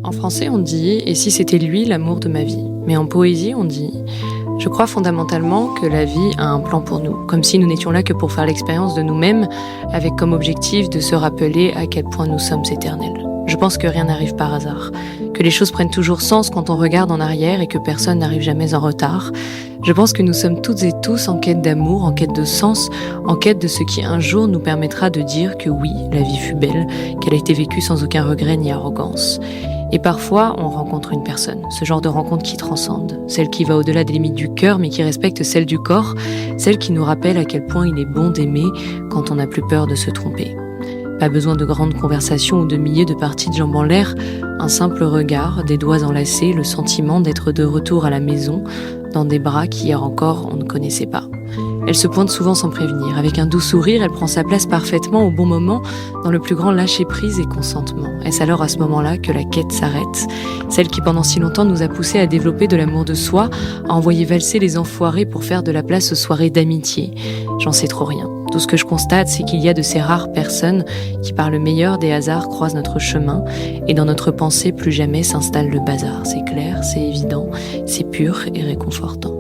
En français, on dit « et si c'était lui l'amour de ma vie ?» Mais en poésie, on dit « je crois fondamentalement que la vie a un plan pour nous », comme si nous n'étions là que pour faire l'expérience de nous-mêmes, avec comme objectif de se rappeler à quel point nous sommes éternels. Je pense que rien n'arrive par hasard, que les choses prennent toujours sens quand on regarde en arrière et que personne n'arrive jamais en retard. Je pense que nous sommes toutes et tous en quête d'amour, en quête de sens, en quête de ce qui un jour nous permettra de dire que oui, la vie fut belle, qu'elle a été vécue sans aucun regret ni arrogance. Et parfois, on rencontre une personne, ce genre de rencontre qui transcende, celle qui va au-delà des limites du cœur mais qui respecte celle du corps, celle qui nous rappelle à quel point il est bon d'aimer quand on n'a plus peur de se tromper. Pas besoin de grandes conversations ou de milliers de parties de jambes en l'air, un simple regard, des doigts enlacés, le sentiment d'être de retour à la maison, dans des bras qu'hier encore on ne connaissait pas. Elle se pointe souvent sans prévenir. Avec un doux sourire, elle prend sa place parfaitement au bon moment, dans le plus grand lâcher-prise et consentement. Est-ce alors à ce moment-là que la quête s'arrête ? Celle qui pendant si longtemps nous a poussés à développer de l'amour de soi, à envoyer valser les enfoirés pour faire de la place aux soirées d'amitié. J'en sais trop rien. Tout ce que je constate, c'est qu'il y a de ces rares personnes qui, par le meilleur des hasards, croisent notre chemin et dans notre pensée, plus jamais s'installe le bazar. C'est clair, c'est évident, c'est pur et réconfortant.